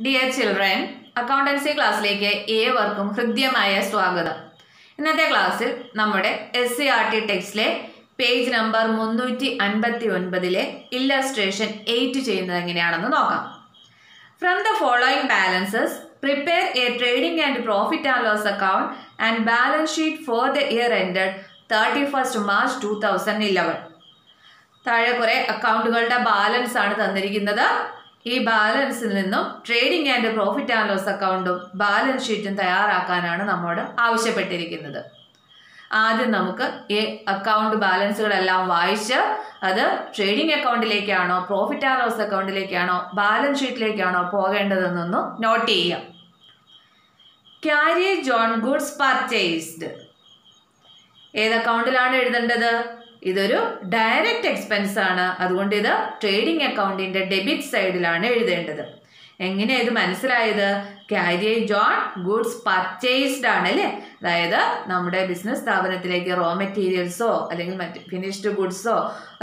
Dear children, accountancy classിലേക്ക് ഏവർക്കും ഹൃദ്യമായ സ്വാഗതം. ഇന്നത്തെ ക്ലാസ്സിൽ നമ്മുടെ SCERT ടെക്സ്റ്റിലെ പേജ് നമ്പർ 359 ഇല്ലസ്ട്രേഷൻ 8 ചെയ്യുന്നത് എങ്ങനെയാണെന്ന് നോക്കാം. From the following balances, prepare a trading and profit and loss account and balance sheet for the year ended 31st March 2011. താഴെ കുറെ അക്കൗണ്ടുകളുടെ ബാലൻസ് ആണ് തന്നിരിക്കുന്നത്. ഈ ബാലൻസിൽ നിന്നും trading and profit and loss അക്കൗണ്ടും ബാലൻസ് ഷീറ്റും തയ്യാറാക്കാനാണ് നമ്മോട് ആവശ്യപ്പെട്ടിരിക്കുന്നത്. ആദ്യം നമുക്ക് ഈ അക്കൗണ്ട് ബാലൻസുകളെല്ലാം വായിച്ച് അത് ട്രേഡിംഗ് അക്കൗണ്ടിലേക്കാണോ പ്രോഫിറ്റ് ആൻഡ് ലോസ് അക്കൗണ്ടിലേക്കാണോ ബാലൻസ് ഷീറ്റിലേക്കാണോ പോകേണ്ടതെന്നൊന്ന് നോട്ട് ചെയ്യാം. ക്യാരേജ് ഓൺ ഗുഡ്സ് പർച്ചേസ്ഡ് ഏത് അക്കൗണ്ടിലാണ് എഴുതേണ്ടത്? ഇതൊരു ഡയറക്റ്റ് എക്സ്പെൻസ് ആണ്. അതുകൊണ്ട് ഇത് ട്രേഡിംഗ് അക്കൗണ്ടിന്റെ ഡെബിറ്റ് സൈഡിലാണ് എഴുതേണ്ടത്. എങ്ങനെയാണ് ഇത് മനസ്സിലായത്? ക്യാരേജ് ഓൺ ഗുഡ്സ് പർച്ചേസ്ഡ് ആണ് അല്ലേ? അതായത് നമ്മുടെ ബിസിനസ് സ്ഥാപനത്തിലേക്ക് റോ മെറ്റീരിയൽസോ അല്ലെങ്കിൽ മറ്റ് ഫിനിഷ്ഡ് ഗുഡ്സോ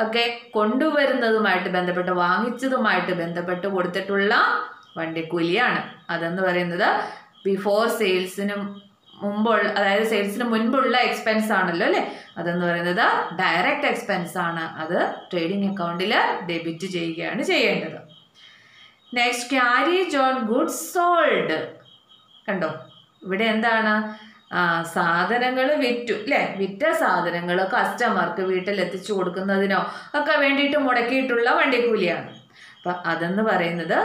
ഒക്കെ കൊണ്ടുവരുന്നതുമായിട്ട് ബന്ധപ്പെട്ട് വാങ്ങിച്ചതുമായിട്ട് ബന്ധപ്പെട്ട് കൊടുത്തിട്ടുള്ള വണ്ടിക്കൂലിയാണ്. അതെന്ന് പറയുന്നത് ബിഫോർ സെയിൽസിനും മുമ്പുള്ള, അതായത് സെയിൽസിന് മുൻപുള്ള എക്സ്പെൻസ് ആണല്ലോ അല്ലേ? അതെന്ന് പറയുന്നത് ഡയറക്റ്റ് എക്സ്പെൻസ് ആണ്. അത് ട്രേഡിംഗ് അക്കൗണ്ടിൽ ഡെബിറ്റ് ചെയ്യുകയാണ് ചെയ്യേണ്ടത്. Next, carriage on goods sold. കണ്ടോ, ഇവിടെ എന്താണ്? സാധനങ്ങൾ വിറ്റു അല്ലേ? വിറ്റ സാധനങ്ങൾ കസ്റ്റമർക്ക് വീട്ടിൽ എത്തിച്ചു കൊടുക്കുന്നതിനോ ഒക്കെ വേണ്ടിയിട്ട് മുടക്കിയിട്ടുള്ള വണ്ടിക്കൂലിയാണ്. അപ്പം അതെന്ന് പറയുന്നത്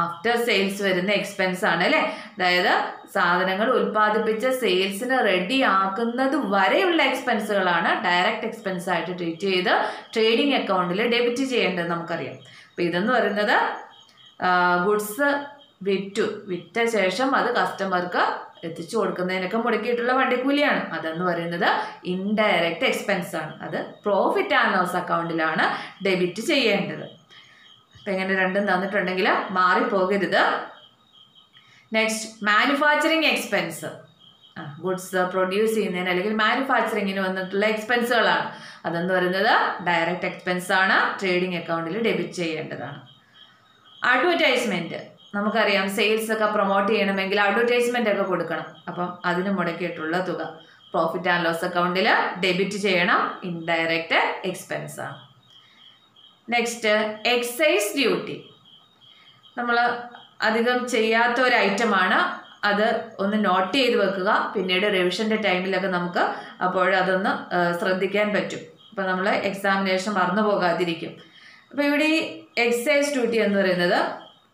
ആഫ്റ്റർ സെയിൽസ് വരുന്ന എക്സ്പെൻസ് ആണ് അല്ലേ? അതായത് സാധനങ്ങൾ ഉൽപ്പാദിപ്പിച്ച് സെയിൽസിന് റെഡി ആക്കുന്നത് വരെയുള്ള എക്സ്പെൻസുകളാണ് ഡയറക്റ്റ് എക്സ്പെൻസ് ആയിട്ട് ട്രീറ്റ് ചെയ്ത് ട്രേഡിംഗ് അക്കൗണ്ടിൽ ഡെബിറ്റ് ചെയ്യേണ്ടത് നമുക്കറിയാം. അപ്പം ഇതെന്ന് പറയുന്നത് ഗുഡ്സ് വിറ്റ ശേഷം അത് കസ്റ്റമർക്ക് എത്തിച്ചു കൊടുക്കുന്നതിനൊക്കെ മുടക്കിയിട്ടുള്ള വണ്ടിക്കൂലിയാണ്. അതെന്ന് പറയുന്നത് ഇൻഡയറക്റ്റ് എക്സ്പെൻസ് ആണ്. അത് പ്രോഫിറ്റ് ആൻഡ് ലോസ് അക്കൗണ്ടിലാണ് ഡെബിറ്റ് ചെയ്യേണ്ടത്. അപ്പം ഇങ്ങനെ രണ്ടും തന്നിട്ടുണ്ടെങ്കിൽ മാറിപ്പോകരുത്. Next, manufacturing expense. Goods produce ചെയ്യുന്നതിന് അല്ലെങ്കിൽ മാനുഫാക്ചറിങ്ങിന് വന്നിട്ടുള്ള എക്സ്പെൻസുകളാണ്. അതെന്ന് പറയുന്നത് ഡയറക്റ്റ് എക്സ്പെൻസ് ആണ്, ട്രേഡിംഗ് അക്കൗണ്ടിൽ ഡെബിറ്റ് ചെയ്യേണ്ടതാണ്. അഡ്വർടൈസ്മെൻറ്റ്, നമുക്കറിയാം സെയിൽസ് ഒക്കെ പ്രൊമോട്ട് ചെയ്യണമെങ്കിൽ അഡ്വർടൈസ്മെൻ്റ് ഒക്കെ കൊടുക്കണം. അപ്പം അതിന് മുടക്കിയിട്ടുള്ള തുക പ്രോഫിറ്റ് ആൻഡ് ലോസ് അക്കൗണ്ടിൽ ഡെബിറ്റ് ചെയ്യണം, ഇൻഡയറക്റ്റ് എക്സ്പെൻസ് ആണ്. Next, excise duty. നമ്മൾ അധികം ചെയ്യാത്ത ഒരു ഐറ്റമാണ്. അത് ഒന്ന് നോട്ട് ചെയ്ത് വെക്കുക. പിന്നീട് റിവിഷൻ്റെ ടൈമിലൊക്കെ നമുക്ക് അപ്പോഴതൊന്ന് ശ്രദ്ധിക്കാൻ പറ്റും. അപ്പോൾ നമ്മൾ എക്സാമിനേഷൻ മറന്നു പോകാതിരിക്കും. അപ്പോൾ ഇവിടെ ഈ എക്സൈസ് ഡ്യൂട്ടി എന്ന് പറയുന്നത്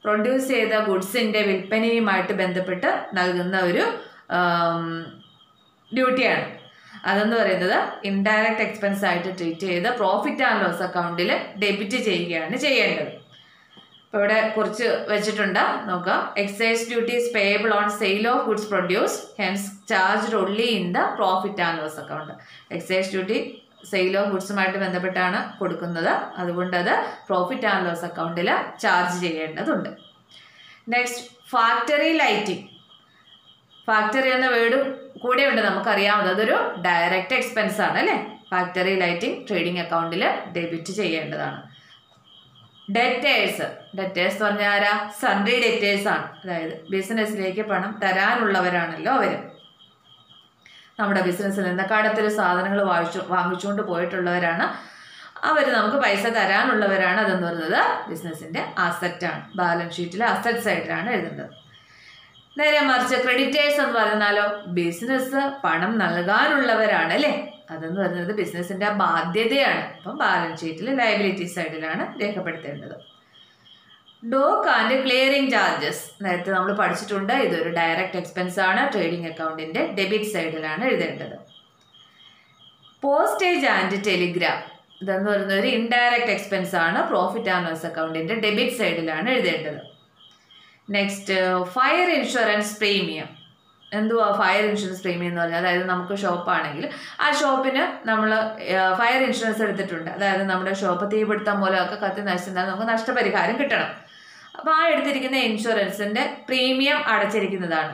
പ്രൊഡ്യൂസ് ചെയ്ത ഗുഡ്സിൻ്റെ വിൽപ്പനയുമായിട്ട് ബന്ധപ്പെട്ട് നൽകുന്ന ഒരു ഡ്യൂട്ടിയാണ്. അതെന്ന് പറയുന്നത് ഇൻഡയറക്റ്റ് എക്സ്പെൻസ് ആയിട്ട് ട്രീറ്റ് ചെയ്ത് പ്രോഫിറ്റ് ആൻഡ് ലോസ് അക്കൗണ്ടിൽ ഡെബിറ്റ് ചെയ്യുകയാണ് ചെയ്യേണ്ടത്. അപ്പോൾ ഇവിടെ കുറിച്ച് വെച്ചിട്ടുണ്ട്, നോക്കാം. Excise duties payable on sale of goods produce hence charged only in the profit and loss account. Excise duty sale of ഗുഡ്സുമായിട്ട് ബന്ധപ്പെട്ടാണ് കൊടുക്കുന്നത്. അതുകൊണ്ട് അത് പ്രോഫിറ്റ് ആൻഡ് ലോസ് അക്കൗണ്ടിൽ ചാർജ് ചെയ്യേണ്ടതുണ്ട്. Next, factory lighting. ഫാക്ടറി എന്ന വേർഡ് കൂടെ ഉണ്ട്, നമുക്കറിയാവുന്നത്. അതൊരു ഡയറക്റ്റ് എക്സ്പെൻസ് ആണ് അല്ലേ? ഫാക്ടറി ലൈറ്റിംഗ് ട്രേഡിംഗ് അക്കൗണ്ടിൽ ഡെബിറ്റ് ചെയ്യേണ്ടതാണ്. ഡെറ്റേഴ്സ് എന്ന് പറഞ്ഞാൽ ആരാ? സൺഡ്രി ഡെറ്റേഴ്സ് ആണ്. അതായത് ബിസിനസ്സിലേക്ക് പണം തരാനുള്ളവരാണല്ലോ അവർ. നമ്മുടെ ബിസിനസ്സിൽ നിന്ന് കടത്തിൽ സാധനങ്ങൾ വാങ്ങിച്ചുകൊണ്ട് പോയിട്ടുള്ളവരാണ് അവർ. നമുക്ക് പൈസ തരാനുള്ളവരാണ്. അതെന്ന് പറയുന്നത് ബിസിനസ്സിൻ്റെ അസറ്റാണ്. ബാലൻസ് ഷീറ്റിൽ അസറ്റ് സൈഡിലാണ് എഴുതുന്നത്. നേരെ മറിച്ച് ക്രെഡിറ്റേഴ്സ് എന്ന് പറഞ്ഞാലോ ബിസിനസ് പണം നൽകാനുള്ളവരാണ് അല്ലേ? അതെന്ന് പറയുന്നത് ബിസിനസ്സിൻ്റെ ബാധ്യതയാണ്. അപ്പം ബാലൻസ് ഷീറ്റിൽ ലയബിലിറ്റി സൈഡിലാണ് രേഖപ്പെടുത്തേണ്ടത്. ഡോക്ക് ആൻഡ് ക്ലിയറിംഗ് ചാർജസ് നേരത്തെ നമ്മൾ പഠിച്ചിട്ടുണ്ട്. ഇതൊരു ഡയറക്റ്റ് എക്സ്പെൻസ് ആണ്. ട്രേഡിംഗ് അക്കൗണ്ടിൻ്റെ ഡെബിറ്റ് സൈഡിലാണ് എഴുതേണ്ടത്. പോസ്റ്റേജ് ആൻഡ് ടെലിഗ്രാം ഇതെന്ന് പറയുന്നത് ഒരു ഇൻഡയറക്റ്റ് എക്സ്പെൻസ് ആണ്. പ്രോഫിറ്റ് ആൻഡ് ലോസ് അക്കൗണ്ടിൻ്റെ ഡെബിറ്റ് സൈഡിലാണ് എഴുതേണ്ടത്. Next, fire insurance premium. എന്തുവാ ഫയർ ഇൻഷുറൻസ് പ്രീമിയം എന്ന് പറഞ്ഞാൽ? അതായത് നമുക്ക് ഷോപ്പാണെങ്കിൽ ആ ഷോപ്പിന് നമ്മൾ ഫയർ ഇൻഷുറൻസ് എടുത്തിട്ടുണ്ട്. അതായത് നമ്മുടെ ഷോപ്പ് തീപിടുത്തം മൂലമൊക്കെ കത്തി നശിച്ചാൽ നമുക്ക് നഷ്ടപരിഹാരം കിട്ടണം. അപ്പോൾ ആ എടുത്തിരിക്കുന്ന ഇൻഷുറൻസിൻ്റെ പ്രീമിയം അടച്ചിരിക്കുന്നതാണ്.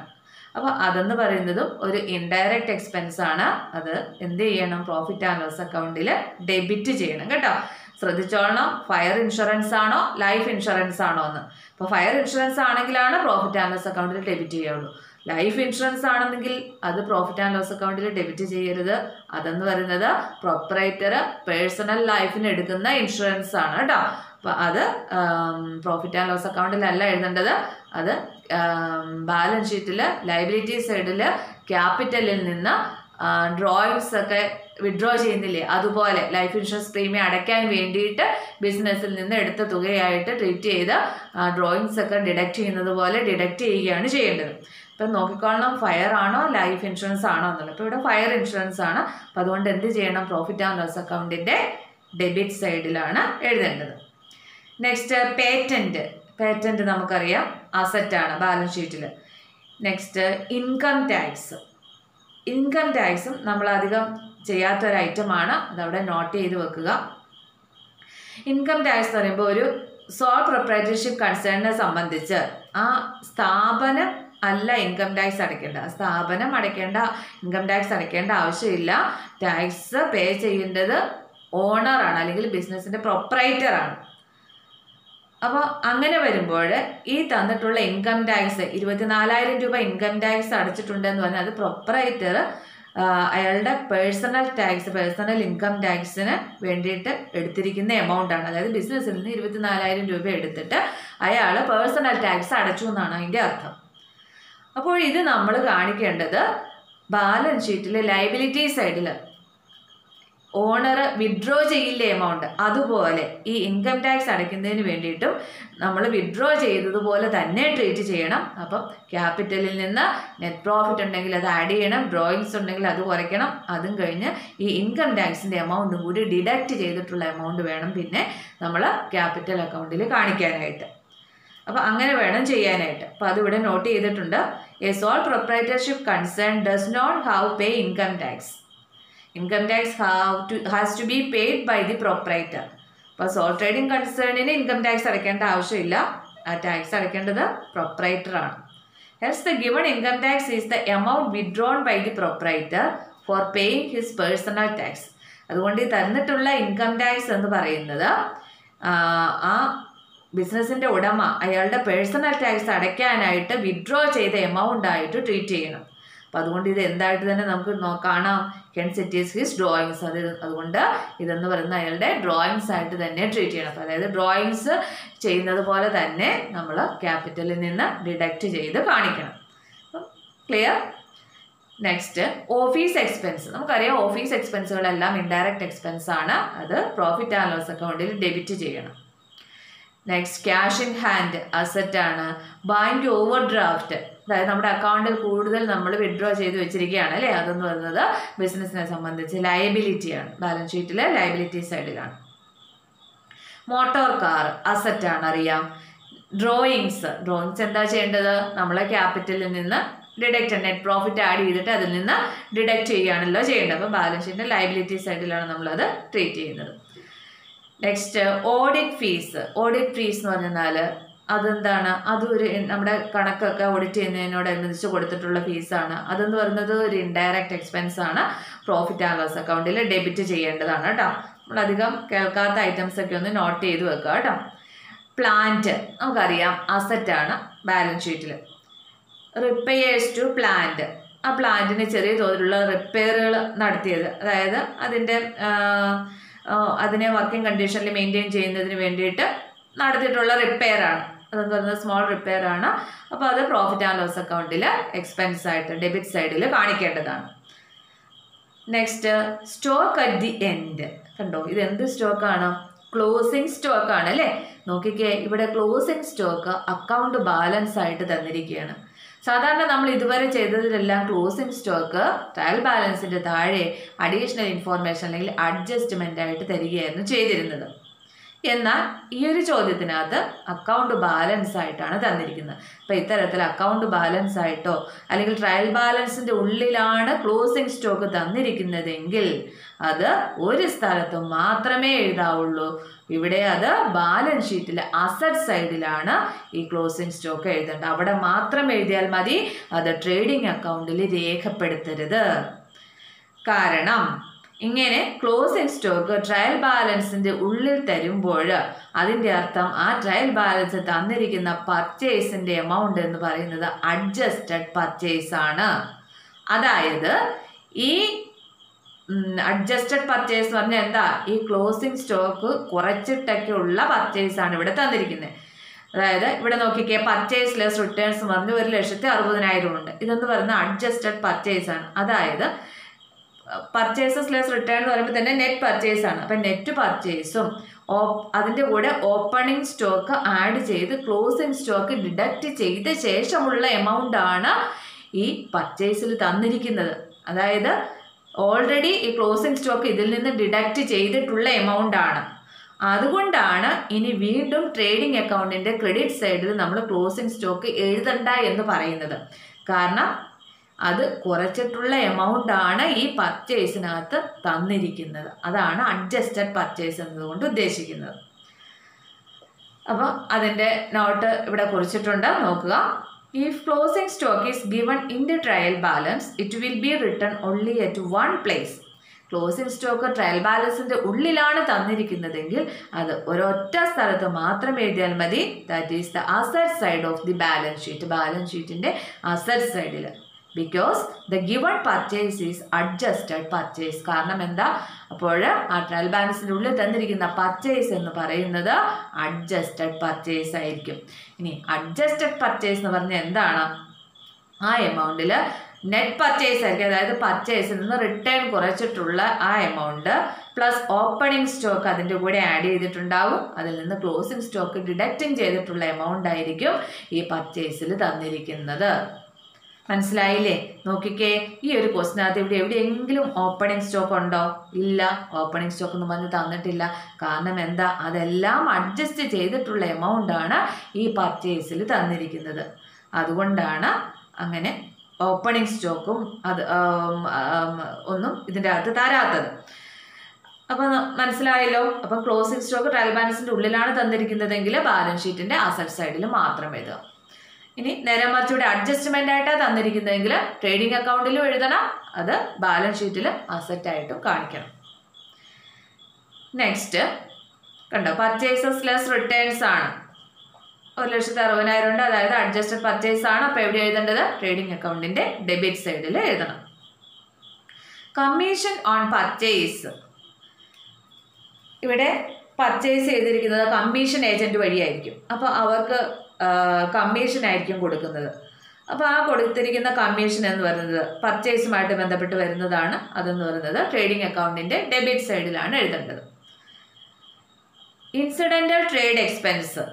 അപ്പോൾ അതെന്ന് പറയുന്നതും ഒരു ഇൻഡയറക്റ്റ് എക്സ്പെൻസ് ആണ്. അത് എന്ത് ചെയ്യണം? പ്രോഫിറ്റ് ആൻഡ് ലോസ് അക്കൗണ്ടിൽ ഡെബിറ്റ് ചെയ്യണം കേട്ടോ. ശ്രദ്ധിച്ചോളണം, ഫയർ ഇൻഷുറൻസ് ആണോ ലൈഫ് ഇൻഷുറൻസ് ആണോ എന്ന്. അപ്പോൾ ഫയർ ഇൻഷുറൻസ് ആണെങ്കിലാണ് പ്രോഫിറ്റ് ആൻഡ് ലോസ് അക്കൗണ്ടിൽ ഡെബിറ്റ് ചെയ്യുള്ളൂ. ലൈഫ് ഇൻഷുറൻസ് ആണെങ്കിൽ അത് പ്രോഫിറ്റ് ആൻഡ് ലോസ് അക്കൗണ്ടിൽ ഡെബിറ്റ് ചെയ്യരുത്. അതെന്ന് പറയുന്നത് പ്രൊപ്പറേറ്റർ പേഴ്സണൽ ലൈഫിന് എടുക്കുന്ന ഇൻഷുറൻസ് ആണ് കേട്ടോ. അപ്പോൾ അത് പ്രോഫിറ്റ് ആൻഡ് ലോസ് അക്കൗണ്ടിലല്ല എഴുതേണ്ടത്. അത് ബാലൻസ് ഷീറ്റിൽ ലയബിലിറ്റി സൈഡിൽ ക്യാപിറ്റലിൽ നിന്ന് ഡ്രോയിങ്സ് ഒക്കെ വിഡ്രോ ചെയ്യുന്നില്ലേ, അതുപോലെ ലൈഫ് ഇൻഷുറൻസ് പ്രീമിയം അടയ്ക്കാൻ വേണ്ടിയിട്ട് ബിസിനസ്സിൽ നിന്ന് എടുത്ത തുകയായിട്ട് ട്രീറ്റ് ചെയ്ത് ഡ്രോയിങ്സ് ഒക്കെ ഡിഡക്റ്റ് ചെയ്യുന്നത് പോലെ ഡിഡക്റ്റ് ചെയ്യുകയാണ് ചെയ്യേണ്ടത്. ഇപ്പം നോക്കിക്കോളണം, ഫയർ ആണോ ലൈഫ് ഇൻഷുറൻസ് ആണോ എന്നുള്ളത്. ഇപ്പോൾ ഇവിടെ ഫയർ ഇൻഷുറൻസ് ആണ്. അപ്പം അതുകൊണ്ട് എന്ത് ചെയ്യണം, പ്രോഫിറ്റ് ആൻഡ് ലോസ് അക്കൗണ്ടിൻ്റെ ഡെബിറ്റ് സൈഡിലാണ് എഴുതേണ്ടത്. Next patent. പേറ്റൻറ്റ് നമുക്കറിയാം അസറ്റാണ് ബാലൻസ് ഷീറ്റിൽ. Next income tax. ഇൻകം ടാക്സും നമ്മളധികം ചെയ്യാത്തൊരു ഐറ്റമാണ്, അതവിടെ നോട്ട് ചെയ്ത് വെക്കുക. ഇൻകം ടാക്സ് എന്ന് പറയുമ്പോൾ ഒരു സോൾ പ്രൊപ്രൈറ്റർഷിപ്പ് കൺസേണിനെ സംബന്ധിച്ച് ആ സ്ഥാപനം അല്ല ഇൻകം ടാക്സ് അടയ്ക്കേണ്ട, ആ സ്ഥാപനം ഇൻകം ടാക്സ് അടയ്ക്കേണ്ട ആവശ്യമില്ല. ടാക്സ് പേ ചെയ്യേണ്ടത് ഓണറാണ്, അല്ലെങ്കിൽ ബിസിനസ്സിൻ്റെ പ്രൊപ്പറേറ്ററാണ്. അപ്പോൾ അങ്ങനെ വരുമ്പോൾ ഈ തന്നിട്ടുള്ള ഇൻകം ടാക്സ് 24,000 രൂപ ഇൻകം ടാക്സ് അടച്ചിട്ടുണ്ടെന്ന് പറഞ്ഞാൽ അത് പ്രൊപ്പറേറ്റർ അയാളുടെ പേഴ്സണൽ ഇൻകം ടാക്സിന് വേണ്ടിയിട്ട് എടുത്തിരിക്കുന്ന എമൗണ്ട് ആണ്. അതായത് ബിസിനസ്സിൽ നിന്ന് 24,000 രൂപ എടുത്തിട്ട് അയാൾ പേഴ്സണൽ ടാക്സ് അടച്ചു എന്നാണ് അതിൻ്റെ അർത്ഥം. അപ്പോൾ ഇത് നമ്മൾ കാണിക്കേണ്ടത് ബാലൻസ് ഷീറ്റിൽ ലയബിലിറ്റി സൈഡിൽ ഓണർ വിഡ്രോ ചെയ്യില്ലേ എമൗണ്ട്, അതുപോലെ ഈ ഇൻകം ടാക്സ് അടയ്ക്കുന്നതിന് വേണ്ടിയിട്ടും നമ്മൾ വിഡ്രോ ചെയ്തതുപോലെ തന്നെ ട്രീറ്റ് ചെയ്യണം. അപ്പം ക്യാപിറ്റലിൽ നിന്ന് നെറ്റ് പ്രോഫിറ്റ് ഉണ്ടെങ്കിൽ അത് ആഡ് ചെയ്യണം, ഡ്രോയിങ്സ് ഉണ്ടെങ്കിൽ അത് കുറയ്ക്കണം. അതും കഴിഞ്ഞ് ഈ ഇൻകം ടാക്സിൻ്റെ എമൗണ്ടും കൂടി ഡിഡക്റ്റ് ചെയ്തിട്ടുള്ള എമൗണ്ട് വേണം പിന്നെ നമ്മൾ ക്യാപിറ്റൽ അക്കൗണ്ടിൽ കാണിക്കാനായിട്ട്. അപ്പോൾ അങ്ങനെ വേണം ചെയ്യാനായിട്ട്. അപ്പോൾ അതിവിടെ നോട്ട് ചെയ്തിട്ടുണ്ട്. A sole proprietorship concern does not have pay income tax. Income tax has to be paid by the proprietor. അപ്പോൾ സോൾ ട്രേഡിംഗ് കൺസേണിന് ഇൻകം ടാക്സ് അടയ്ക്കേണ്ട ആവശ്യമില്ല, ആ ടാക്സ് അടയ്ക്കേണ്ടത് പ്രൊപ്പറേറ്ററാണ്. Hence the given income tax is the amount withdrawn by the proprietor for paying his personal tax. അതുകൊണ്ട് ഈ തന്നിട്ടുള്ള ഇൻകം ടാക്സ് എന്ന് പറയുന്നത് ആ ബിസിനസ്സിൻ്റെ ഉടമ അയാളുടെ പേഴ്സണൽ ടാക്സ് അടയ്ക്കാനായിട്ട് വിഡ്രോ ചെയ്ത എമൗണ്ട് ആയിട്ട് ട്രീറ്റ് ചെയ്യണം. അപ്പം അതുകൊണ്ട് ഇത് എന്തായിട്ട് തന്നെ നമുക്ക് കാണാം, hence it is his drawings. അതുകൊണ്ട് ഇതെന്ന് പറയുന്ന അയാളുടെ ഡ്രോയിങ്സ് ആയിട്ട് തന്നെ ട്രീറ്റ് ചെയ്യണം. അപ്പം അതായത് ഡ്രോയിങ്സ് ചെയ്യുന്നത് പോലെ തന്നെ നമ്മൾ ക്യാപിറ്റലിൽ നിന്ന് ഡിഡക്റ്റ് ചെയ്ത് കാണിക്കണം. അപ്പം ക്ലിയർ? Next office expense. നമുക്കറിയാം ഓഫീസ് എക്സ്പെൻസുകളെല്ലാം ഇൻഡയറക്റ്റ് എക്സ്പെൻസ് ആണ്, അത് പ്രോഫിറ്റ് ആൻഡ് ലോസ് അക്കൗണ്ടിൽ ഡെബിറ്റ് ചെയ്യണം. Next cash in hand asset ആണ്. ബാങ്ക് ഓവർ ഡ്രാഫ്റ്റ്, അതായത് നമ്മുടെ അക്കൗണ്ടിൽ കൂടുതൽ നമ്മൾ വിഡ്രോ ചെയ്ത് വെച്ചിരിക്കുകയാണ് അല്ലേ, അതെന്ന് പറയുന്നത് ബിസിനസ്സിനെ സംബന്ധിച്ച് ലയബിലിറ്റിയാണ്, ബാലൻസ് ഷീറ്റിലെ ലയബിലിറ്റി സൈഡിലാണ്. മോട്ടോർ കാർ അസറ്റാണ്, അറിയാം. ഡ്രോയിങ്സ് എന്താ ചെയ്യേണ്ടത്, നമ്മളെ ക്യാപിറ്റലിൽ നിന്ന് ഡിഡക്റ്റ് നെറ്റ് പ്രോഫിറ്റ് ആഡ് ചെയ്തിട്ട് അതിൽ നിന്ന് ഡിഡക്റ്റ് ചെയ്യുകയാണല്ലോ ചെയ്യേണ്ടത്. അപ്പോൾ ബാലൻസ് ഷീറ്റിൻ്റെ ലയബിലിറ്റി സൈഡിലാണ് നമ്മളത് ട്രീറ്റ് ചെയ്യുന്നത്. Next audit fees. Audit fees എന്ന് പറഞ്ഞാൽ അതെന്താണ്, അതൊരു നമ്മുടെ കണക്കൊക്കെ ഓഡിറ്റ് ചെയ്യുന്നതിനോടനുബന്ധിച്ച് കൊടുത്തിട്ടുള്ള ഫീസാണ്. അതെന്ന് പറയുന്നത് ഒരു ഇൻഡയറക്റ്റ് എക്സ്പെൻസ് ആണ്, പ്രോഫിറ്റ് ആൻഡ് ലോസ് അക്കൗണ്ടിൽ ഡെബിറ്റ് ചെയ്യേണ്ടതാണ് കേട്ടോ. നമ്മളധികം കേൾക്കാത്ത ഐറ്റംസ് ഒക്കെ ഒന്ന് നോട്ട് ചെയ്ത് വെക്കുക കേട്ടോ. പ്ലാന്റ് നമുക്കറിയാം അസറ്റാണ് ബാലൻസ് ഷീറ്റിൽ. റിപ്പയേഴ്സ് ടു പ്ലാന്റ്, ആ പ്ലാന്റിന് ചെറിയ തോതിലുള്ള റിപ്പയറുകൾ നടത്തിയത്, അതായത് അതിനെ വർക്കിംഗ് കണ്ടീഷനിൽ മെയിൻറ്റെയിൻ ചെയ്യുന്നതിന് വേണ്ടിയിട്ട് നടത്തിയിട്ടുള്ള റിപ്പയറാണ്, അതെന്ന് പറയുന്നത് സ്മോൾ റിപ്പയർ ആണ്. അപ്പോൾ അത് പ്രോഫിറ്റ് ആൻഡ് ലോസ് അക്കൗണ്ടിൽ എക്സ്പെൻസ് ആയിട്ട് ഡെബിറ്റ് സൈഡിൽ കാണിക്കേണ്ടതാണ്. Next stock at the end. കണ്ടോ, ഇത് എന്ത് സ്റ്റോക്കാണ്, ക്ലോസിംഗ് സ്റ്റോക്കാണ് അല്ലേ. നോക്കിക്കേ, ഇവിടെ ക്ലോസിംഗ് സ്റ്റോക്ക് അക്കൗണ്ട് ബാലൻസ് ആയിട്ട് തന്നിരിക്കുകയാണ്. സാധാരണ നമ്മൾ ഇതുവരെ ചെയ്തതിലെല്ലാം ക്ലോസിംഗ് സ്റ്റോക്ക് ട്രയൽ ബാലൻസിൻ്റെ താഴെ അഡീഷണൽ ഇൻഫോർമേഷൻ അല്ലെങ്കിൽ അഡ്ജസ്റ്റ്മെൻ്റ് ആയിട്ട് തരികയായിരുന്നു ചെയ്തിരുന്നത്. എന്നാൽ ഈ ഒരു ചോദ്യത്തിനകത്ത് അക്കൗണ്ട് ബാലൻസ് ആയിട്ടാണ് തന്നിരിക്കുന്നത്. അപ്പോൾ ഇത്തരത്തിൽ അക്കൗണ്ട് ബാലൻസ് ആയിട്ടോ അല്ലെങ്കിൽ ട്രയൽ ബാലൻസിൻ്റെ ഉള്ളിലാണ് ക്ലോസിംഗ് സ്റ്റോക്ക് തന്നിരിക്കുന്നതെങ്കിൽ അത് ഒരു സ്ഥലത്ത് മാത്രമേ എഴുതാവുള്ളൂ. ഇവിടെ അത് ബാലൻസ് ഷീറ്റിലെ അസറ്റ് സൈഡിലാണ് ഈ ക്ലോസിംഗ് സ്റ്റോക്ക് എഴുതേണ്ടത്. അവിടെ മാത്രം എഴുതിയാൽ മതി, അത് ട്രേഡിംഗ് അക്കൗണ്ടിൽ രേഖപ്പെടുത്തരുത്. കാരണം ഇങ്ങനെ ക്ലോസിംഗ് സ്റ്റോക്ക് ട്രയൽ ബാലൻസിന്റെ ഉള്ളിൽ തരുമ്പോൾ അതിൻ്റെ അർത്ഥം ആ ട്രയൽ ബാലൻസ് തന്നിരിക്കുന്ന പർച്ചേസിന്റെ എമൗണ്ട് എന്ന് പറയുന്നത് അഡ്ജസ്റ്റഡ് പർച്ചേസ് ആണ്. അതായത് ഈ അഡ്ജസ്റ്റഡ് പർച്ചേസ് എന്ന് പറഞ്ഞാൽ എന്താ, ഈ ക്ലോസിംഗ് സ്റ്റോക്ക് കുറച്ചിട്ടൊക്കെ ഉള്ള പർച്ചേസ് ആണ് ഇവിടെ തന്നിരിക്കുന്നത്. അതായത് ഇവിടെ നോക്കിക്കേ, പർച്ചേസ് ലെസ് റിട്ടേൺസ് പറഞ്ഞ് 1,60,000 ഉണ്ട്. ഇതെന്ന് പറയുന്നത് അഡ്ജസ്റ്റഡ് പർച്ചേസ് ആണ്. അതായത് പർച്ചേസസ് ലെസ് റിട്ടേൺ എന്ന് പറയുമ്പോൾ തന്നെ നെറ്റ് പർച്ചേസ് ആണ്. അപ്പം നെറ്റ് പർച്ചേസും അതിൻ്റെ കൂടെ ഓപ്പണിംഗ് സ്റ്റോക്ക് ആഡ് ചെയ്ത് ക്ലോസിംഗ് സ്റ്റോക്ക് ഡിഡക്റ്റ് ചെയ്ത ശേഷമുള്ള എമൗണ്ട് ആണ് ഈ പർച്ചേസിൽ തന്നിരിക്കുന്നത്. അതായത് ഓൾറെഡി ഈ ക്ലോസിംഗ് സ്റ്റോക്ക് ഇതിൽ നിന്ന് ഡിഡക്റ്റ് ചെയ്തിട്ടുള്ള എമൗണ്ട് ആണ്. അതുകൊണ്ടാണ് ഇനി വീണ്ടും ട്രേഡിംഗ് അക്കൗണ്ടിൻ്റെ ക്രെഡിറ്റ് സൈഡിൽ നമ്മൾ ക്ലോസിംഗ് സ്റ്റോക്ക് എഴുതണ്ട എന്ന് പറയുന്നത്. കാരണം അത് കുറച്ചിട്ടുള്ള എമൗണ്ട് ആണ് ഈ പർച്ചേസിനകത്ത് തന്നിരിക്കുന്നത്. അതാണ് അഡ്ജസ്റ്റഡ് പർച്ചേസ് എന്നതുകൊണ്ട് ഉദ്ദേശിക്കുന്നത്. അപ്പോൾ അതിൻ്റെ നോട്ട് ഇവിടെ കുറിച്ചിട്ടുണ്ട്, നോക്കുക. If closing stock is given in the trial balance, it will be written only at one place. Closing stock trial ബാലൻസിന്റെ ഉള്ളിലാണ് തന്നിരിക്കുന്നതെങ്കിൽ അത് ഒരൊറ്റ സ്ഥലത്ത് മാത്രം എഴുതിയാൽ മതി. That is the asset side of the balance sheet. Balance ഷീറ്റിന്റെ അസറ്റ് സൈഡിൽ. Because the given purchase is adjusted purchase. കാരണം എന്താ, അപ്പോൾ ആ ട്രയൽ ബാലൻസിന്റെ ഉള്ളിൽ തന്നിരിക്കുന്ന പർച്ചേസ് എന്ന് പറയുന്നത് അഡ്ജസ്റ്റഡ് പർച്ചേസ് ആയിരിക്കും. ഇനി അഡ്ജസ്റ്റഡ് പർച്ചേസ് എന്ന് പറഞ്ഞാൽ എന്താണ്, ആ എമൗണ്ടിൽ നെറ്റ് പർച്ചേസ് ആയിരിക്കും. അതായത് പർച്ചേസിൽ നിന്ന് റിട്ടേൺ കുറച്ചിട്ടുള്ള ആ എമൗണ്ട് പ്ലസ് ഓപ്പണിംഗ് സ്റ്റോക്ക് അതിൻ്റെ കൂടെ ആഡ് ചെയ്തിട്ടുണ്ടാവും. അതിൽ നിന്ന് ക്ലോസിംഗ് സ്റ്റോക്ക് ഡിഡക്റ്റിംഗ് ചെയ്തിട്ടുള്ള എമൗണ്ട് ആയിരിക്കും ഈ പർച്ചേസിൽ തന്നിരിക്കുന്നത്. മനസ്സിലായില്ലേ? നോക്കിക്കേ, ഈ ഒരു ക്വസ്റ്റിനകത്ത് ഇവിടെ എവിടെയെങ്കിലും ഓപ്പണിംഗ് സ്റ്റോക്ക് ഉണ്ടോ? ഇല്ല, ഓപ്പണിംഗ് സ്റ്റോക്ക് എന്ന് പറഞ്ഞ് തന്നിട്ടില്ല. കാരണം എന്താ, അതെല്ലാം അഡ്ജസ്റ്റ് ചെയ്തിട്ടുള്ള എമൗണ്ട് ആണ് ഈ പർച്ചേസിൽ തന്നിരിക്കുന്നത്. അതുകൊണ്ടാണ് അങ്ങനെ ഓപ്പണിംഗ് സ്റ്റോക്കും അത് ഒന്നും ഇതിൻ്റെ അകത്ത് തരാത്തത്. അപ്പം മനസ്സിലായല്ലോ. അപ്പം ക്ലോസിംഗ് സ്റ്റോക്ക് ട്രയൽ ബാലൻസിൻ്റെ ഉള്ളിലാണ് തന്നിരിക്കുന്നതെങ്കിൽ ബാലൻസ് ഷീറ്റിൻ്റെ അസറ്റ് സൈഡിൽ മാത്രം എഴുതുക. ഇനി നേരെ മറിച്ച് ഇവിടെ അഡ്ജസ്റ്റ്മെൻ്റ് ആയിട്ടാണ് തന്നിരിക്കുന്നതെങ്കിൽ ട്രേഡിംഗ് അക്കൗണ്ടിലും എഴുതണം, അത് ബാലൻസ് ഷീറ്റിൽ അസറ്റായിട്ടും കാണിക്കണം. നെക്സ്റ്റ് കണ്ടോ, പർച്ചേസസ് ലെസ് റിട്ടേൺസ് ആണ്. 1,60,000 ഉണ്ട്. അതായത് അഡ്ജസ്റ്റഡ് പർച്ചേസ് ആണ്. അപ്പോൾ എവിടെ എഴുതേണ്ടത്, ട്രേഡിംഗ് അക്കൗണ്ടിൻ്റെ ഡെബിറ്റ് സൈഡിൽ എഴുതണം. കമ്മീഷൻ ഓൺ പർച്ചേസ്, ഇവിടെ പർച്ചേസ് ചെയ്തിരിക്കുന്നത് കമ്മീഷൻ ഏജൻറ്റ് വഴിയായിരിക്കും. അപ്പോൾ അവർക്ക് കമ്മീഷൻ ആയിരിക്കും കൊടുക്കുന്നത്. അപ്പോൾ ആ കൊടുത്തിരിക്കുന്ന കമ്മീഷൻ എന്ന് പറയുന്നത് പർച്ചേസുമായിട്ട് ബന്ധപ്പെട്ട് വരുന്നതാണ്. അതെന്ന് പറയുന്നത് ട്രേഡിംഗ് അക്കൗണ്ടിൻ്റെ ഡെബിറ്റ് സൈഡിലാണ് എഴുതേണ്ടത്. ഇൻസിഡൻ്റൽ ട്രേഡ് എക്സ്പെൻസ്,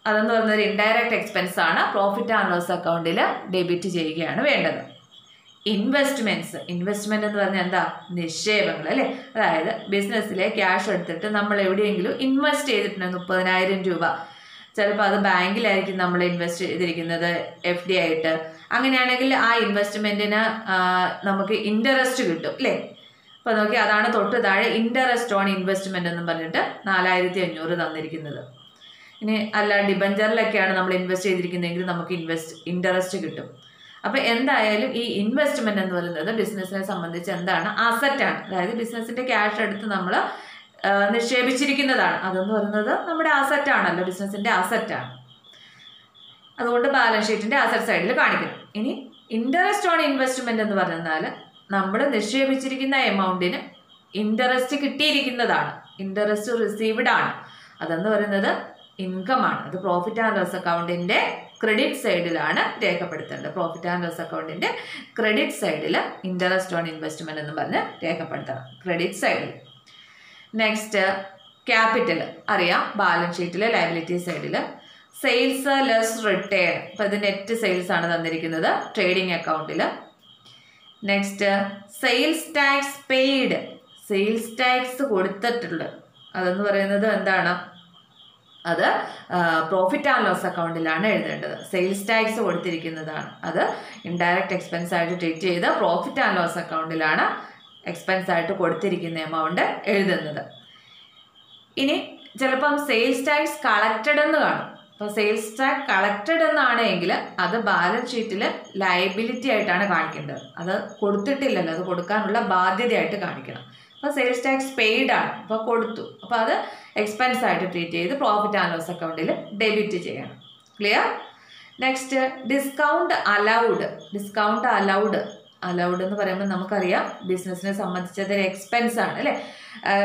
അതെന്ന് പറയുന്നത് ഇൻഡയറക്റ്റ് എക്സ്പെൻസ് ആണ്. പ്രോഫിറ്റ് ആൻഡ് ലോസ് അക്കൗണ്ടിൽ ഡെബിറ്റ് ചെയ്യുകയാണ് വേണ്ടത്. ഇൻവെസ്റ്റ്മെൻറ്റ്സ്, ഇൻവെസ്റ്റ്മെൻറ്റ് എന്ന് പറഞ്ഞാൽ എന്താ, നിക്ഷേപങ്ങൾ അല്ലേ. അതായത് ബിസിനസ്സിലെ ക്യാഷ് എടുത്തിട്ട് നമ്മൾ എവിടെയെങ്കിലും ഇൻവെസ്റ്റ് ചെയ്തിട്ടുണ്ട് 30,000 രൂപ. ചിലപ്പോൾ അത് ബാങ്കിലായിരിക്കും നമ്മൾ ഇൻവെസ്റ്റ് ചെയ്തിരിക്കുന്നത്, FD ആയിട്ട്. അങ്ങനെയാണെങ്കിൽ ആ ഇൻവെസ്റ്റ്മെൻറ്റിന് നമുക്ക് ഇൻട്രസ്റ്റ് കിട്ടും അല്ലേ. അപ്പോൾ നോക്കി, അതാണ് തൊട്ട് താഴെ ഇൻട്രസ്റ്റ് ഓൺ ഇൻവെസ്റ്റ്മെൻറ്റ് എന്നും പറഞ്ഞിട്ട് 4,500 തന്നിരിക്കുന്നത്. ഇനി അല്ല ഡിബഞ്ചറിലൊക്കെയാണ് നമ്മൾ ഇൻവെസ്റ്റ് ചെയ്തിരിക്കുന്നതെങ്കിൽ നമുക്ക് ഇൻട്രസ്റ്റ് കിട്ടും. അപ്പോൾ എന്തായാലും ഈ ഇൻവെസ്റ്റ്മെൻറ്റ് എന്ന് പറയുന്നത് ബിസിനസ്സിനെ സംബന്ധിച്ച് എന്താണ്, അസറ്റാണ്. അതായത് ബിസിനസ്സിൻ്റെ ക്യാഷ് എടുത്ത് നമ്മൾ നിക്ഷേപിച്ചിരിക്കുന്നതാണ്. അതെന്ന് പറയുന്നത് നമ്മുടെ അസറ്റാണല്ലോ, ബിസിനസ്സിൻ്റെ അസറ്റാണ്. അതുകൊണ്ട് ബാലൻസ് ഷീറ്റിൻ്റെ അസറ്റ് സൈഡിൽ കാണിക്കണം. ഇനി ഇൻട്രസ്റ്റ് ഓൺ ഇൻവെസ്റ്റ്മെൻറ്റ് എന്ന് പറഞ്ഞാൽ നമ്മൾ നിക്ഷേപിച്ചിരിക്കുന്ന എമൗണ്ടിന് ഇൻട്രസ്റ്റ് കിട്ടിയിരിക്കുന്നതാണ്, ഇൻട്രസ്റ്റ് റിസീവ്ഡ് ആണ്. അതെന്ന് പറയുന്നത് ഇൻകം ആണ്. അത് പ്രോഫിറ്റ് ആൻഡ് ലോസ് അക്കൗണ്ടിൻ്റെ ക്രെഡിറ്റ് സൈഡിലാണ് രേഖപ്പെടുത്തേണ്ടത്. പ്രോഫിറ്റ് ആൻഡ് ലോസ് അക്കൗണ്ടിൻ്റെ ക്രെഡിറ്റ് സൈഡിൽ ഇൻട്രസ്റ്റ് ഓൺ ഇൻവെസ്റ്റ്മെൻറ്റ് എന്ന് പറഞ്ഞ് രേഖപ്പെടുത്തണം, ക്രെഡിറ്റ് സൈഡിൽ. നെക്സ്റ്റ് ക്യാപിറ്റൽ അറിയാം, ബാലൻസ് ഷീറ്റിൽ ലയബിലിറ്റി സൈഡിൽ സെയിൽസ് ലെസ് റിട്ടേൺ. അപ്പോൾ ഇത് നെറ്റ് സെയിൽസ് ആണ് തന്നിരിക്കുന്നത് ട്രേഡിംഗ് അക്കൗണ്ടിൽ. Next sales tax paid, sales tax കൊടുത്തിട്ടുണ്ട്. അതെന്ന് പറയുന്നത് എന്താണ്, അത് പ്രോഫിറ്റ് ആൻഡ് ലോസ് അക്കൗണ്ടിലാണ് എഴുതേണ്ടത്. സെയിൽസ് ടാക്സ് കൊടുത്തിരിക്കുന്നതാണ്, അത് ഇൻഡയറക്റ്റ് എക്സ്പെൻസ് ആയിട്ട് ട്രീറ്റ് ചെയ്ത് പ്രോഫിറ്റ് ആൻഡ് ലോസ് അക്കൗണ്ടിലാണ് എക്സ്പെൻസ് ആയിട്ട് കൊടുത്തിരിക്കുന്ന എമൗണ്ട് എഴുതുന്നത്. ഇനി ചിലപ്പം സെയിൽസ് ടാക്സ് കളക്റ്റഡ് എന്ന് കാണും. അപ്പോൾ സെയിൽസ് ടാക്സ് കളക്റ്റഡ് എന്നാണെങ്കിൽ അത് ബാലൻസ് ഷീറ്റിൽ ലയബിലിറ്റി ആയിട്ടാണ് കാണിക്കേണ്ടത്. അത് കൊടുത്തിട്ടില്ലല്ലോ, അത് കൊടുക്കാനുള്ള ബാധ്യതയായിട്ട് കാണിക്കണം. അപ്പോൾ സെയിൽസ് ടാക്സ് പെയ്ഡ് ആണ്, അപ്പോൾ കൊടുത്തു, അപ്പോൾ അത് എക്സ്പെൻസ് ആയിട്ട് ട്രീറ്റ് ചെയ്ത് പ്രോഫിറ്റ് ആൻഡ് ലോസ് അക്കൗണ്ടിൽ ഡെബിറ്റ് ചെയ്യണം. Clear? Next discount allowed. Discount allowed എന്ന് പറയുമ്പോൾ നമുക്കറിയാം ബിസിനസ്സിനെ സംബന്ധിച്ച് അതൊരു എക്സ്പെൻസ് ആണ് അല്ലേ,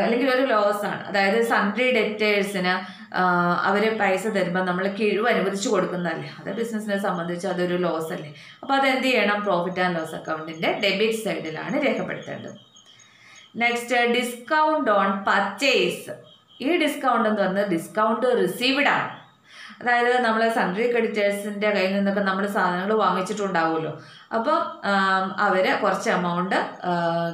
അല്ലെങ്കിൽ ഒരു ലോസ് ആണ്. അതായത് സൺട്രി ഡെറ്റേഴ്സിന് അവർ പൈസ തരുമ്പോൾ നമ്മൾ കിഴിവ് അനുവദിച്ചു കൊടുക്കുന്നതല്ലേ, അത് ബിസിനസ്സിനെ സംബന്ധിച്ച് അതൊരു ലോസ് അല്ലേ. അപ്പോൾ അതെന്ത് ചെയ്യണം? പ്രോഫിറ്റ് ആൻഡ് ലോസ് അക്കൗണ്ടിൻ്റെ ഡെബിറ്റ് സൈഡിലാണ് രേഖപ്പെടുത്തേണ്ടത്. Next discount on purchase. ഈ ഡിസ്കൗണ്ട് എന്ന് പറഞ്ഞാൽ ഡിസ്കൗണ്ട് റിസീവ്ഡ് ആണ്. അതായത് നമ്മൾ സൺട്രി ക്രെഡിറ്റേഴ്സിൻ്റെ കയ്യിൽ നിന്നൊക്കെ നമ്മൾ സാധനങ്ങൾ വാങ്ങിച്ചിട്ടുണ്ടാവുമല്ലോ, അപ്പോൾ അവർ കുറച്ച് എമൗണ്ട്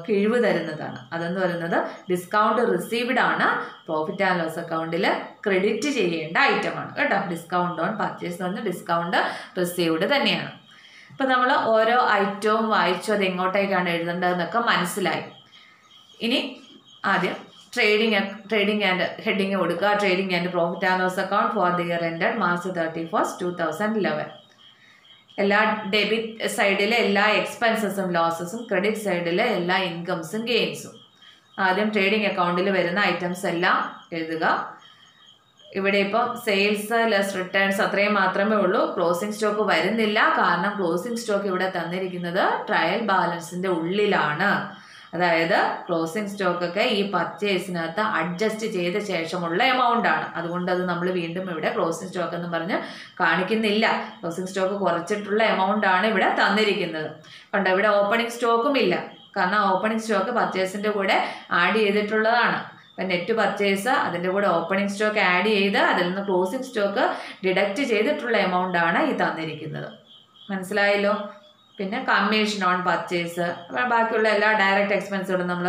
കിഴിവ് തരുന്നതാണ്. അതെന്ന് പറയുന്നത് ഡിസ്കൗണ്ട് റിസീവ്ഡ് ആണ്, പ്രോഫിറ്റ് ആൻഡ് ലോസ് അക്കൗണ്ടിൽ ക്രെഡിറ്റ് ചെയ്യേണ്ട ഐറ്റമാണ് കേട്ടോ. ഡിസ്കൗണ്ട് ഓൺ പർച്ചേസ് എന്ന് പറഞ്ഞാൽ ഡിസ്കൗണ്ട് റിസീവ്ഡ് തന്നെയാണ്. ഇപ്പം നമ്മൾ ഓരോ ഐറ്റവും വായിച്ചു അത് എങ്ങോട്ടേക്കാണ് എഴുതേണ്ടതെന്നൊക്കെ മനസ്സിലായി. ഇനി ആദ്യം ട്രേഡിംഗ് ആൻഡ് ഹെഡിങ് കൊടുക്കുക. Trading and profit and loss account for the year ended March 31, 2011. എല്ലാ ഡെബിറ്റ് സൈഡിലെ എല്ലാ എക്സ്പെൻസസും ലോസസും, ക്രെഡിറ്റ് സൈഡിലെ എല്ലാ ഇൻകംസും ഗെയിൻസും. ആദ്യം ട്രേഡിംഗ് അക്കൗണ്ടിൽ വരുന്ന ഐറ്റംസ് എല്ലാം എഴുതുക. ഇവിടെ ഇപ്പോൾ സെയിൽസ് ലെസ് റിട്ടേൺസ് അത്രയും മാത്രമേ ഉള്ളൂ. ക്ലോസിംഗ് സ്റ്റോക്ക് വരുന്നില്ല, കാരണം ക്ലോസിംഗ് സ്റ്റോക്ക് ഇവിടെ തന്നിരിക്കുന്നത് ട്രയൽ ബാലൻസിൻ്റെ ഉള്ളിലാണ്. അതായത് ക്ലോസിംഗ് സ്റ്റോക്കൊക്കെ ഈ പർച്ചേസിനകത്ത് അഡ്ജസ്റ്റ് ചെയ്ത ശേഷമുള്ള എമൗണ്ട് ആണ്. അതുകൊണ്ട് അത് നമ്മൾ വീണ്ടും ഇവിടെ ക്ലോസിംഗ് സ്റ്റോക്ക് എന്ന് പറഞ്ഞ് കാണിക്കുന്നില്ല. ക്ലോസിംഗ് സ്റ്റോക്ക് കുറച്ചിട്ടുള്ള എമൗണ്ട് ആണ് ഇവിടെ തന്നിരിക്കുന്നത്. കണ്ടോ, ഇവിടെ ഓപ്പണിംഗ് സ്റ്റോക്കും ഇല്ല, കാരണം ഓപ്പണിംഗ് സ്റ്റോക്ക് പർച്ചേസിൻ്റെ കൂടെ ആഡ് ചെയ്തിട്ടുള്ളതാണ്. അപ്പം നെറ്റ് പർച്ചേസ് അതിൻ്റെ കൂടെ ഓപ്പണിംഗ് സ്റ്റോക്ക് ആഡ് ചെയ്ത് അതിൽ നിന്ന് ക്ലോസിംഗ് സ്റ്റോക്ക് ഡിഡക്റ്റ് ചെയ്തിട്ടുള്ള എമൗണ്ട് ആണ് ഈ തന്നിരിക്കുന്നത്. മനസ്സിലായല്ലോ? പിന്നെ കമ്മീഷൻ ഓൺ പർച്ചേസ്, ബാക്കിയുള്ള എല്ലാ ഡയറക്റ്റ് എക്സ്പെൻസുകളും നമ്മൾ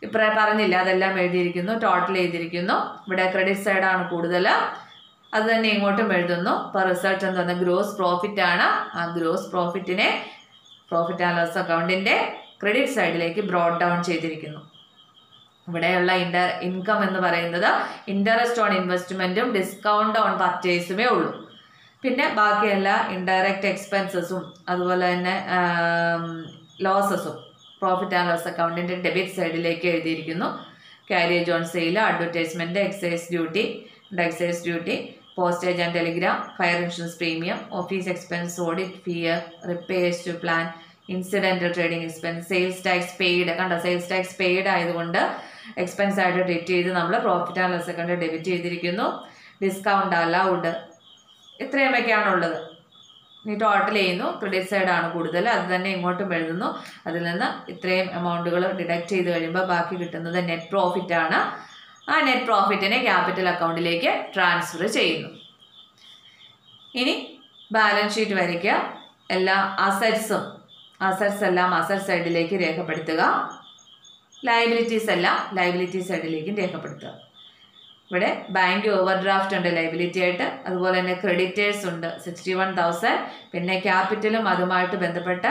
ഇപ്പോൾ പറഞ്ഞില്ല, അതെല്ലാം എഴുതിയിരിക്കുന്നു, ടോട്ടൽ ചെയ്തിരിക്കുന്നു. ഇവിടെ ക്രെഡിറ്റ് സൈഡാണ് കൂടുതൽ, അത് തന്നെ ഇങ്ങോട്ടും എഴുതുന്നു. ഇപ്പോൾ റിസൾട്ട് എന്ന് പറഞ്ഞാൽ ഗ്രോസ് പ്രോഫിറ്റ് ആണ്. ആ ഗ്രോസ് പ്രോഫിറ്റിനെ പ്രോഫിറ്റ് ആൻഡ് ലോസ് അക്കൗണ്ടിൻ്റെ ക്രെഡിറ്റ് സൈഡിലേക്ക് ബ്രോഡ് ഡൗൺ ചെയ്തിരിക്കുന്നു. ഇവിടെയുള്ള ഇൻകം എന്ന് പറയുന്നത് ഇൻട്രസ്റ്റ് ഓൺ ഇൻവെസ്റ്റ്മെൻറ്റും ഡിസ്കൗണ്ട് ഓൺ പർച്ചേസുമേ ഉള്ളൂ. പിന്നെ ബാക്കിയെല്ലാ ഇൻഡയറക്റ്റ് എക്സ്പെൻസസും അതുപോലെ തന്നെ ലോസസും പ്രോഫിറ്റ് ആൻഡ് ലോസ് അക്കൗണ്ടിൻ്റെ ഡെബിറ്റ് സൈഡിലേക്ക് എഴുതിയിരിക്കുന്നു. Carriage on sale, advertisement, excise duty, postage and telegram, fire insurance premium, office expense, audit fee, repairs to plan, incidental trading expense, sales tax paid. കണ്ടോ, സെയിൽസ് ടാക്സ് പെയ്ഡ് ആയതുകൊണ്ട് expense ആയിട്ട് treat ചെയ്ത് നമ്മൾ profit and loss account debit ചെയ്തിരിക്കുന്നു. Discount allowed, ഇത്രയുമൊക്കെയാണുള്ളത്. ഇനി total ചെയ്യുന്നു. Credit സൈഡാണ് കൂടുതൽ, അത് തന്നെ ഇങ്ങോട്ടും എഴുതുന്നു. അതിൽ നിന്ന് ഇത്രയും എമൗണ്ടുകൾ ഡിഡക്റ്റ് ചെയ്ത് കഴിയുമ്പോൾ ബാക്കി കിട്ടുന്നത് നെറ്റ് പ്രോഫിറ്റ് ആണ്. ആ നെറ്റ് പ്രോഫിറ്റിനെ ക്യാപിറ്റൽ അക്കൗണ്ടിലേക്ക് ട്രാൻസ്ഫർ ചെയ്യുന്നു. ഇനി ബാലൻസ് ഷീറ്റ് വരയ്ക്കുക. എല്ലാ അസറ്റ്സ് എല്ലാം അസറ്റ് സൈഡിലേക്ക് രേഖപ്പെടുത്തുക. ലയബിലിറ്റീസ് എല്ലാം ലയബിലിറ്റി സൈഡിലേക്കും രേഖപ്പെടുത്തുക. ഇവിടെ ബാങ്ക് ഓവർ ഡ്രാഫ്റ്റ് ഉണ്ട് ലയബിലിറ്റി ആയിട്ട്, അതുപോലെ തന്നെ ക്രെഡിറ്റേഴ്സ് ഉണ്ട് 61,000. പിന്നെ ക്യാപിറ്റലും അതുമായിട്ട് ബന്ധപ്പെട്ട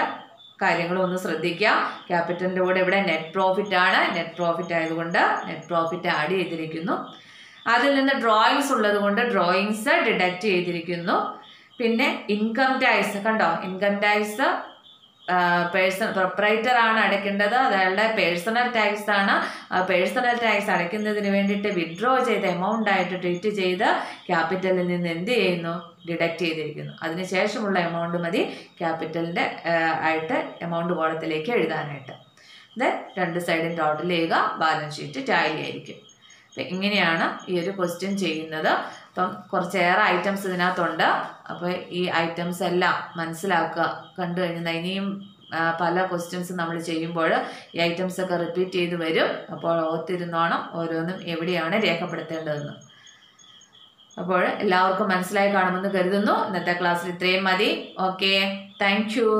കാര്യങ്ങളും ഒന്ന് ശ്രദ്ധിക്കുക. ക്യാപിറ്റലിൻ്റെ കൂടെ ഇവിടെ നെറ്റ് പ്രോഫിറ്റ് ആണ്. നെറ്റ് പ്രോഫിറ്റ് ആയതുകൊണ്ട് നെറ്റ് പ്രോഫിറ്റ് ആഡ് ചെയ്തിരിക്കുന്നു. അതിൽ നിന്ന് ഡ്രോയിങ്സ് ഉള്ളത് കൊണ്ട് ഡ്രോയിങ്സ് ഡിഡക്റ്റ് ചെയ്തിരിക്കുന്നു. പിന്നെ ഇൻകം ടാക്സ്, കണ്ടോ, ഇൻകം ടാക്സ് പ്രൊപ്പറേറ്റർ ആണ് അടയ്ക്കേണ്ടത്, അയാളുടെ പേഴ്സണൽ ടാക്സ് ആണ്. പേഴ്സണൽ ടാക്സ് അടയ്ക്കുന്നതിന് വേണ്ടിയിട്ട് വിഡ്രോ ചെയ്ത എമൗണ്ട് ആയിട്ട് ട്രീറ്റ് ചെയ്ത് ക്യാപിറ്റലിൽ നിന്ന് എന്ത് ചെയ്യുന്നു? ഡിഡക്റ്റ് ചെയ്തിരിക്കുന്നു. അതിനുശേഷമുള്ള എമൗണ്ട് മതി ക്യാപിറ്റലിൻ്റെ ആയിട്ട് എമൗണ്ട് കോളത്തിലേക്ക് എഴുതാനായിട്ട്. ദെൻ രണ്ട് സൈഡും ടോട്ടൽ ചെയ്യുക, ബാലൻസ് ഷീറ്റ് ടാലി ആയിരിക്കും. അപ്പം ഇങ്ങനെയാണ് ഈ ഒരു ക്വസ്റ്റ്യൻ ചെയ്യുന്നത്. അപ്പം കുറച്ചേറെ ഐറ്റംസ് ഇതിനകത്തുണ്ട്. അപ്പോൾ ഈ ഐറ്റംസ് എല്ലാം മനസ്സിലാക്കുക. കണ്ടു കഴിഞ്ഞാൽ ഇനിയും പല ക്വസ്റ്റ്യൻസ് നമ്മൾ ചെയ്യുമ്പോൾ ഈ ഐറ്റംസൊക്കെ റിപ്പീറ്റ് ചെയ്ത് വരും. അപ്പോൾ ഓർത്തിരുന്നോണം ഓരോന്നും എവിടെയാണ് രേഖപ്പെടുത്തേണ്ടതെന്ന്. അപ്പോൾ എല്ലാവർക്കും മനസ്സിലായി കാണുമെന്ന് കരുതുന്നു. ഇന്നത്തെ ക്ലാസ്സിൽ ഇത്രയും മതി. Okay, thank you.